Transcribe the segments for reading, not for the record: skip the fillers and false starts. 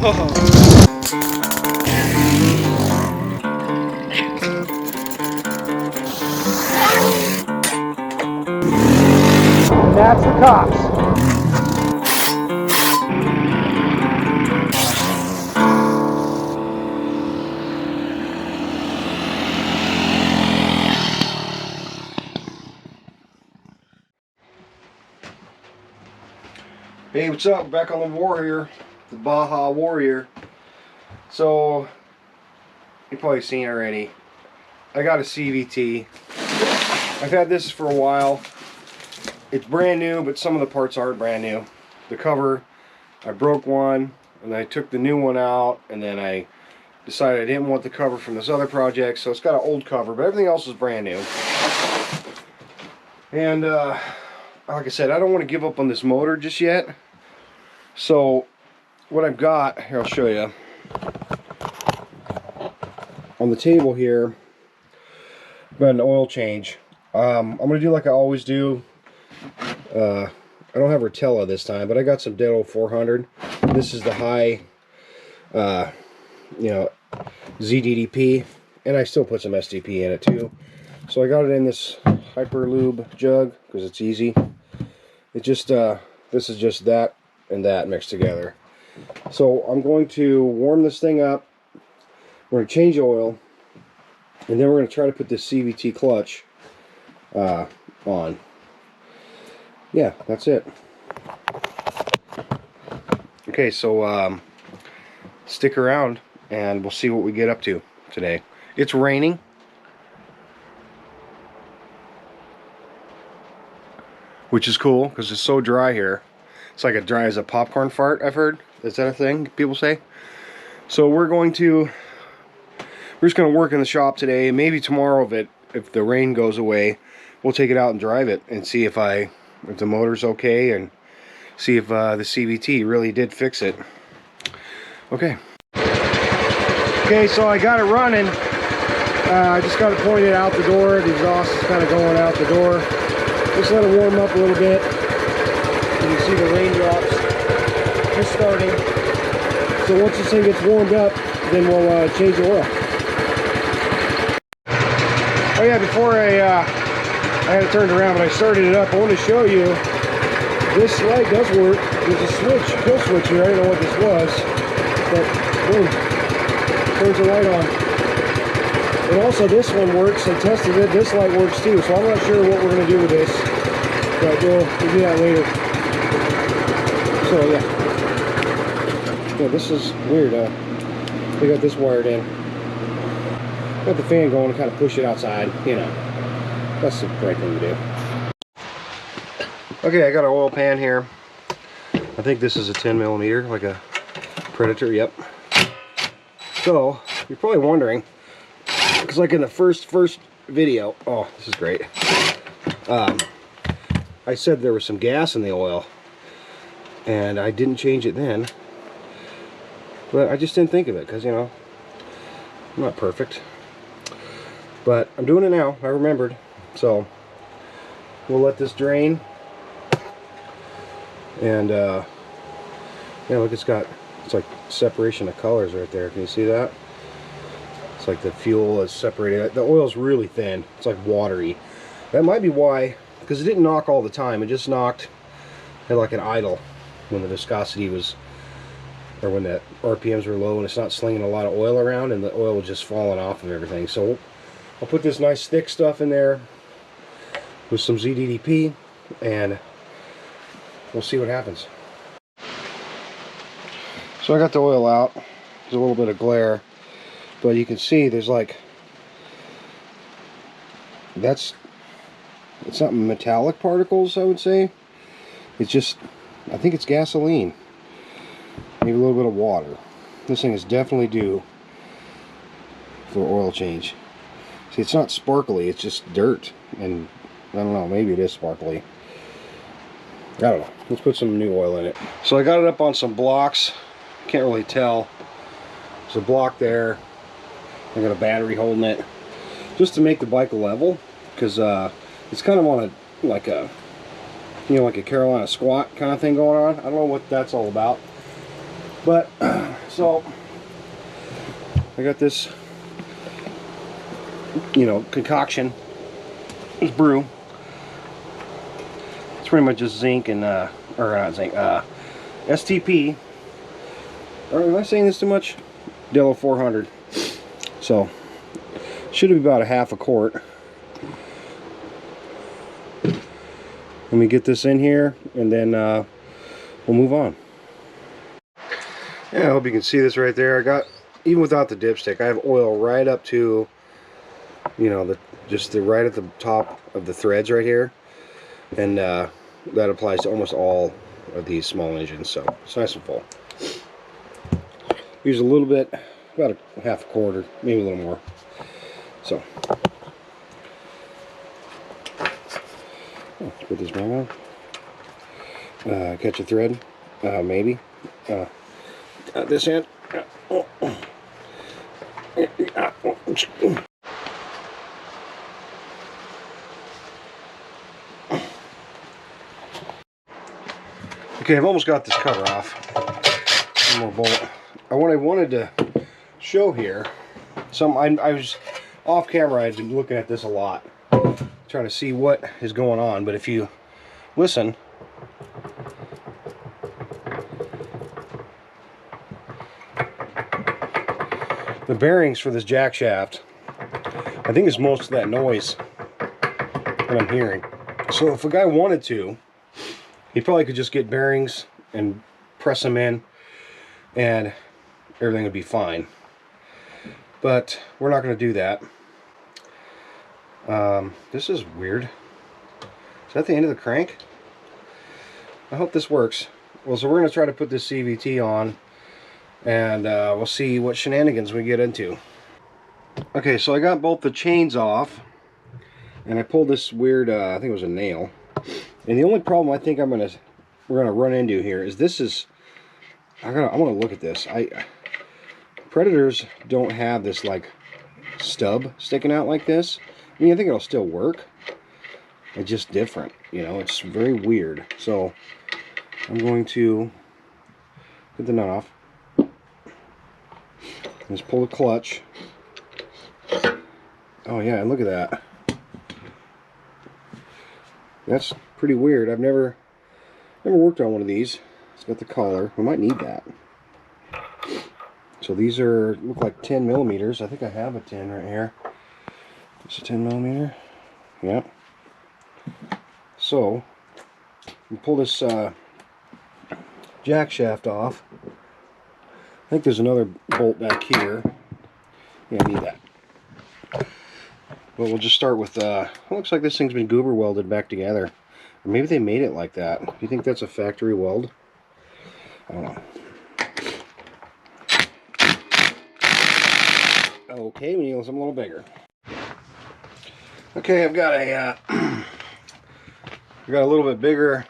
And that's the cops. Hey, what's up? Back on the Warrior, the Baja Warrior. So, you've probably seen already. I got a CVT. I've had this for a while. It's brand new, but some of the parts aren't brand new. The cover, I broke one, and I took the new one out, and then I decided I didn't want the cover from this other project, so it's got an old cover, but everything else is brand new. And like I said, I don't want to give up on this motor just yet. So what I've got here, I'll show you. On the table here, I've got an oil change. I'm going to do like I always do. I don't have Rotella this time, but I got some Ditto 400. This is the high, ZDDP, and I still put some SDP in it too. So I got it in this Hyper Lube jug because it's easy. It just this is just that and that mixed together. So I'm going to warm this thing up. We're going to change oil, and then we're going to try to put this CVT clutch on. Yeah, that's it. Okay, so stick around and we'll see what we get up to today. It's raining. Which is cool because it's so dry here. It's like as dry as a popcorn fart, I've heard. Is that a thing people say? So we're just going to work in the shop today. Maybe tomorrow, if the rain goes away, we'll take it out and drive it and see if the motor's okay, and see if the CVT really did fix it. Okay. Okay, so I got it running. I just got it pointed out the door. The exhaust is kind of going out the door. Just let it warm up a little bit. You can see the raindrops just starting. So once this thing gets warmed up, then we'll change the oil. Oh yeah, before I had it turned around, but I started it up. I want to show you this light does work. There's a switch, kill switch here. I don't know what this was, but boom, turns the light on. And also this one works. I tested it. This light works too. So I'm not sure what we're going to do with this, but we'll do that later. So yeah, this is weird. We got this wired in. Got the fan going to kind of push it outside. You know, that's the right thing to do. Okay, I got an oil pan here. I think this is a 10mm, like a Predator. Yep. So you're probably wondering, because like in the first video, oh, this is great. I said there was some gas in the oil, and I didn't change it then. But I just didn't think of it because, you know, I'm not perfect. But I'm doing it now. I remembered. So we'll let this drain. And yeah, look, it's like separation of colors right there. Can you see that? It's like the fuel is separated. The oil's really thin. It's like watery. That might be why, because it didn't knock all the time. It just knocked at like an idle when the viscosity was, or when the RPMs were low and it's not slinging a lot of oil around, and the oil was just falling off of everything. So I'll put this nice thick stuff in there with some ZDDP, and we'll see what happens. So I got the oil out. There's a little bit of glare, but you can see there's like, it's not metallic particles, I would say. It's just, I think it's gasoline. Maybe a little bit of water. This thing is definitely due for oil change. See, it's not sparkly, it's just dirt. And I don't know, maybe it is sparkly. I don't know. Let's put some new oil in it. So I got it up on some blocks. Can't really tell. There's a block there. I got a battery holding it, just to make the bike level, because it's kind of on a like a Carolina squat kind of thing going on. I don't know what that's all about, but So I got this, you know, concoction, this brew. It's pretty much just zinc and or not zinc, STP. Or am I saying this too much? Dello 400. So should be about a half a quart. Let me get this in here, and then we'll move on. Yeah, I hope you can see this right there. I got, even without the dipstick, I have oil right up to, you know, just right at the top of the threads right here, and that applies to almost all of these small engines, so it's nice and full. Use a little bit, about a half a quarter, maybe a little more. So let's put this back on. Catch a thread, maybe. This end. Okay, I've almost got this cover off. One more bolt. What I wanted to show here, I was off camera, I've been looking at this a lot, trying to see what is going on, but if you listen, the bearings for this jack shaft, I think it's most of that noise that I'm hearing. So if a guy wanted to, he probably could just get bearings and press them in and everything would be fine. But we're not going to do that. This is weird. Is that the end of the crank? I hope this works. Well, so we're going to try to put this CVT on, and we'll see what shenanigans we get into. Okay, so I got both the chains off, and I pulled this weird, I think it was a nail. And the only problem I think we're gonna run into here is this is, I'm gonna look at this. Predators don't have this like stub sticking out like this. I mean, I think it'll still work. It's just different, you know. It's very weird. So I'm going to get the nut off. Just pull the clutch. Oh yeah, and look at that. That's pretty weird. I've never worked on one of these. It's got the collar. We might need that. So these look like 10 millimeters. I think I have a 10 right here. It's a 10 millimeter. Yep. So we pull this jack shaft off. I think there's another bolt back here. Yeah, I need that. But we'll just start with, it looks like this thing's been goober welded back together. Or maybe they made it like that. Do you think that's a factory weld? I don't know. Okay, we need something a little bigger. Okay, I've got a little bit bigger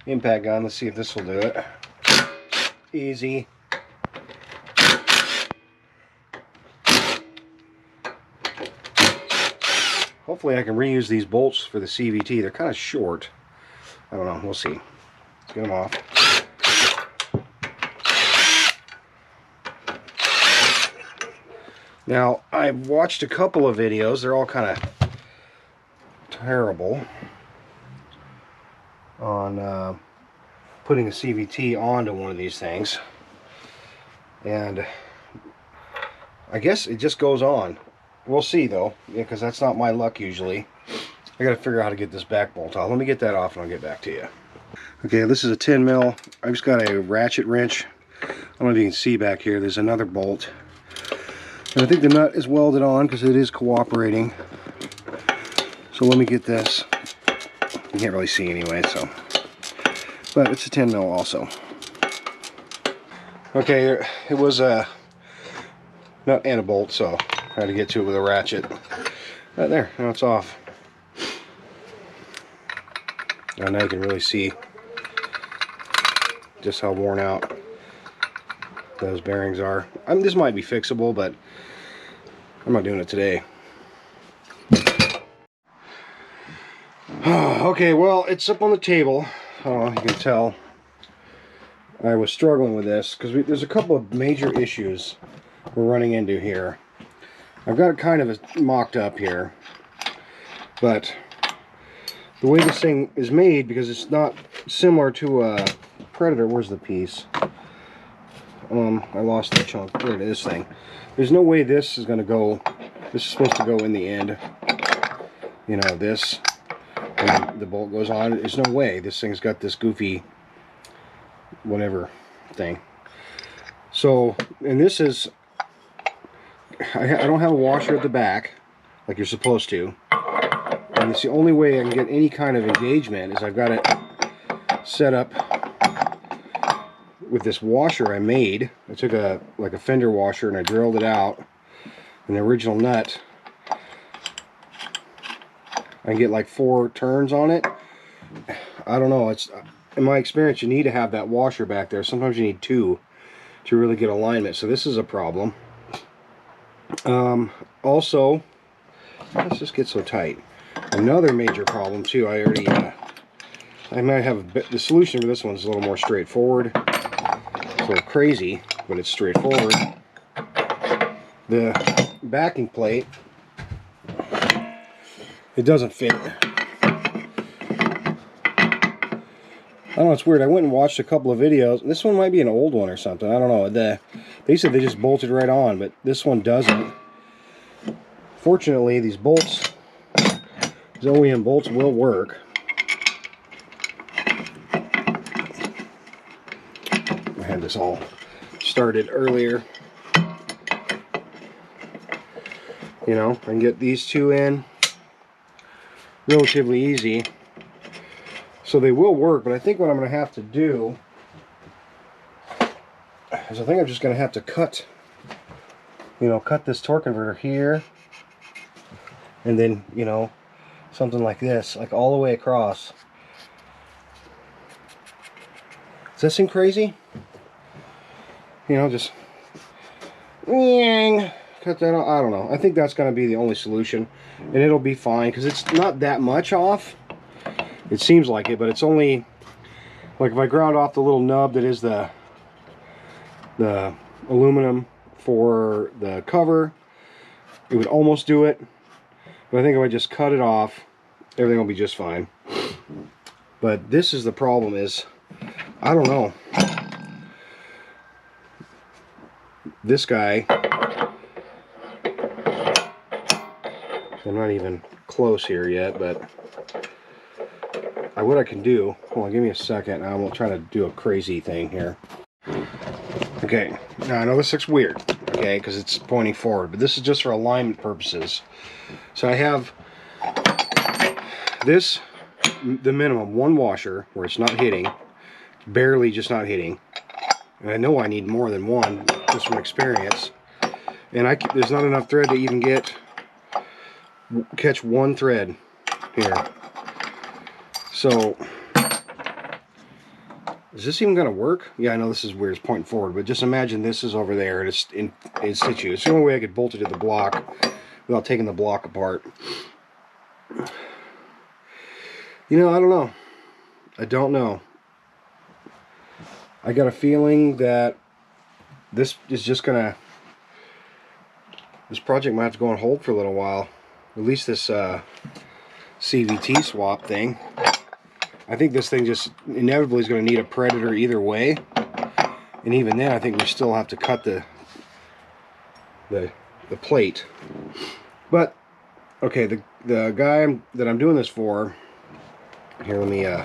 impact gun. Let's see if this will do it. Easy. Hopefully I can reuse these bolts for the CVT. They're kind of short. I don't know. We'll see. Let's get them off. Now, I've watched a couple of videos. They're all kind of terrible on putting a CVT onto one of these things. And I guess it just goes on. We'll see though, because that's not my luck usually. I gotta figure out how to get this back bolt off. Let me get that off and I'll get back to you. Okay, this is a 10 mil. I've just got a ratchet wrench. I don't know if you can see back here. There's another bolt. And I think the nut is welded on because it is cooperating. So let me get this. You can't really see anyway, so. But it's a 10 mil also. Okay, it was a nut and a bolt, so I had to get to it with a ratchet. Right there, now it's off. And now you can really see just how worn out those bearings are. This might be fixable, but I'm not doing it today. Okay, well, it's up on the table. You can tell. I was struggling with this because there's a couple of major issues we're running into here. I've got it kind of mocked up here, but the way this thing is made, because it's not similar to a Predator. Where's the piece? I lost the chunk. There it is. Thing. There's no way this is going to go. This is supposed to go in the end. You know, this, and the bolt goes on. There's no way. This thing's got this goofy whatever thing. So, and this is, I don't have a washer at the back like you're supposed to, and it's the only way I can get any kind of engagement is I've got it set up with this washer I made. I took a fender washer and I drilled it out, and the original nut, I can get like 4 turns on it. I don't know, it's, in my experience, you need to have that washer back there. Sometimes you need 2 to really get alignment, so this is a problem. Also, let's just get so tight. Another major problem too, I might have the solution for this one's a little more straightforward. It's a little crazy, but it's straightforward. The backing plate, it doesn't fit. I don't know, it's weird. I went and watched a couple of videos. This one might be an old one or something. I don't know. They said they just bolted right on, but this one doesn't. Fortunately, these bolts, these OEM bolts will work. I had this all started earlier. You know, I can get these 2 in relatively easy. So they will work, but I think what I'm going to have to do is I think I'm just going to have to cut this torque converter here, and then, you know, something like this, like all the way across. Does that seem crazy? You know, just cut that off. I don't know. I think that's going to be the only solution, and it'll be fine because it's not that much off. It seems like it, but it's only, like if I ground off the little nub that is the aluminum for the cover, it would almost do it. But I think if I just cut it off, everything will be just fine. But this is the problem is, I don't know. This guy, I'm not even close here yet, but what I can do, hold on, give me a second, I won't try to do a crazy thing here. Okay, now I know this looks weird, okay, because it's pointing forward, but this is just for alignment purposes. So I have this, the minimum, 1 washer where it's not hitting, barely just not hitting, and I know I need more than 1 just from experience, and there's not enough thread to even catch 1 thread here. So, is this even going to work? Yeah, I know this is weird, it's pointing forward, but just imagine this is over there and it's in situ. It's the only way I could bolt it to the block without taking the block apart. You know, I don't know. I don't know. I got a feeling that this is just going to, this project might have to go on hold for a little while. At least this CVT swap thing. I think this thing just inevitably is going to need a Predator either way, and even then I think we still have to cut the plate. But okay, the guy that I'm doing this for here, let me oh,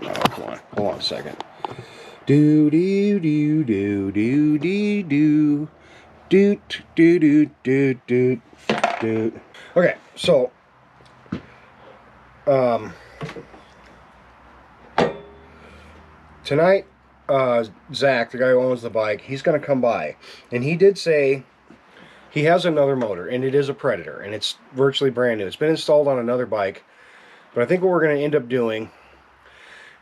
come on, hold on a second. Do do do do do do do do do do do do do. Okay, so tonight, Zach, the guy who owns the bike, he's going to come by, and he did say he has another motor, and it is a Predator, and it's virtually brand new. It's been installed on another bike, but I think what we're going to end up doing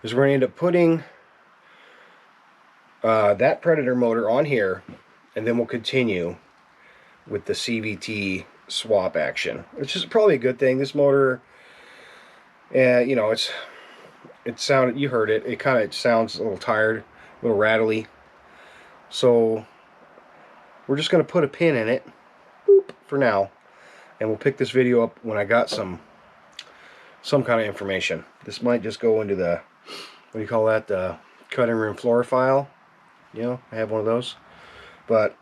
is we're going to end up putting that Predator motor on here, and then we'll continue with the CVT swap action, which is probably a good thing. This motor, you know, it sounded, you heard it, it kind of sounds a little tired, a little rattly. So we're just going to put a pin in it, boop, for now, and we'll pick this video up when I got some kind of information. This might just go into the, what do you call that, the cutting room floor file. You know, I have one of those. But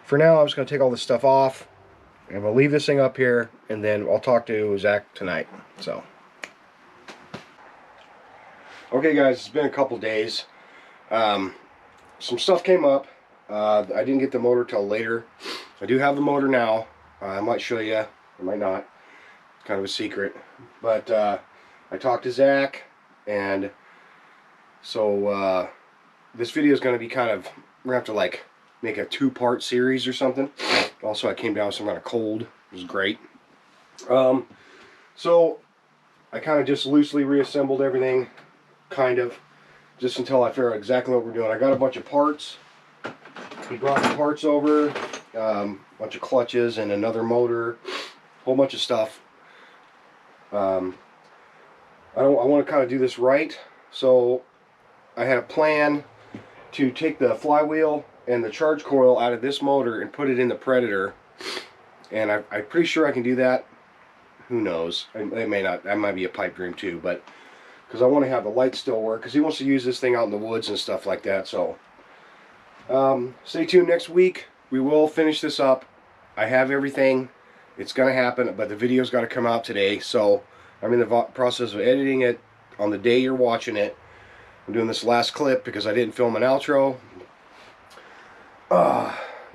for now, I'm just going to take all this stuff off, and we'll leave this thing up here, and then I'll talk to Zach tonight. So, okay guys, it's been a couple days. Some stuff came up. I didn't get the motor till later. I do have the motor now. I might show you. I might not. It's kind of a secret. But I talked to Zach, and so this video is going to be kind of, we're going to have to like make a 2-part series or something. Also, I came down with some kind of cold. It was great. So I kind of just loosely reassembled everything, kind of, just until I figure out exactly what we're doing. I got a bunch of parts. He brought the parts over, a bunch of clutches and another motor, a whole bunch of stuff. I want to kind of do this right, so I had a plan to take the flywheel and the charge coil out of this motor and put it in the Predator, and I'm pretty sure I can do that. Who knows? It may not. That might be a pipe dream too, but because I want to have the lights still work, because he wants to use this thing out in the woods and stuff like that. So stay tuned. Next week we will finish this up. I have everything. It's gonna happen, but the video's got to come out today, so I'm in the process of editing it on the day you're watching it. I'm doing this last clip because I didn't film an outro.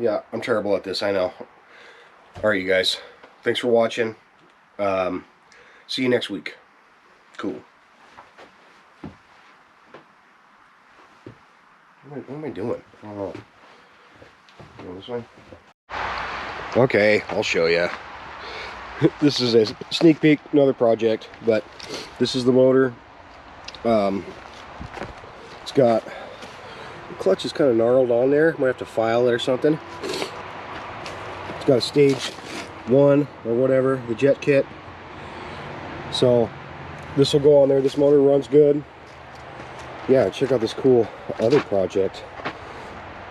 Yeah, I'm terrible at this, I know. Alright, you guys. Thanks for watching. See you next week. Cool. What am I doing? Oh. Go this way? Okay, I'll show you. This is a sneak peek, another project, but this is the motor. It's got, the clutch is kind of gnarled on there. Might have to file it or something. It's got a stage 1 or whatever, the jet kit. So this will go on there. This motor runs good. Yeah, check out this cool other project.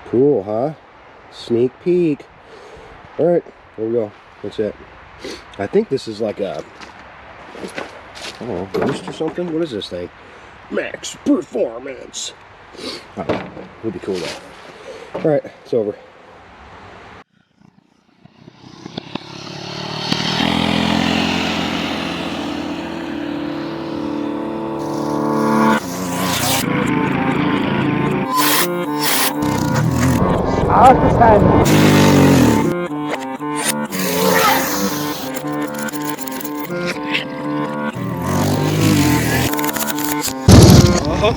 Cool, huh? Sneak peek. Alright, there we go. That's it. I think this is like a, I don't know, boost or something. What is this thing? Max Performance. I don't know. It'll be cool though. Alright, it's over.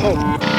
Oh.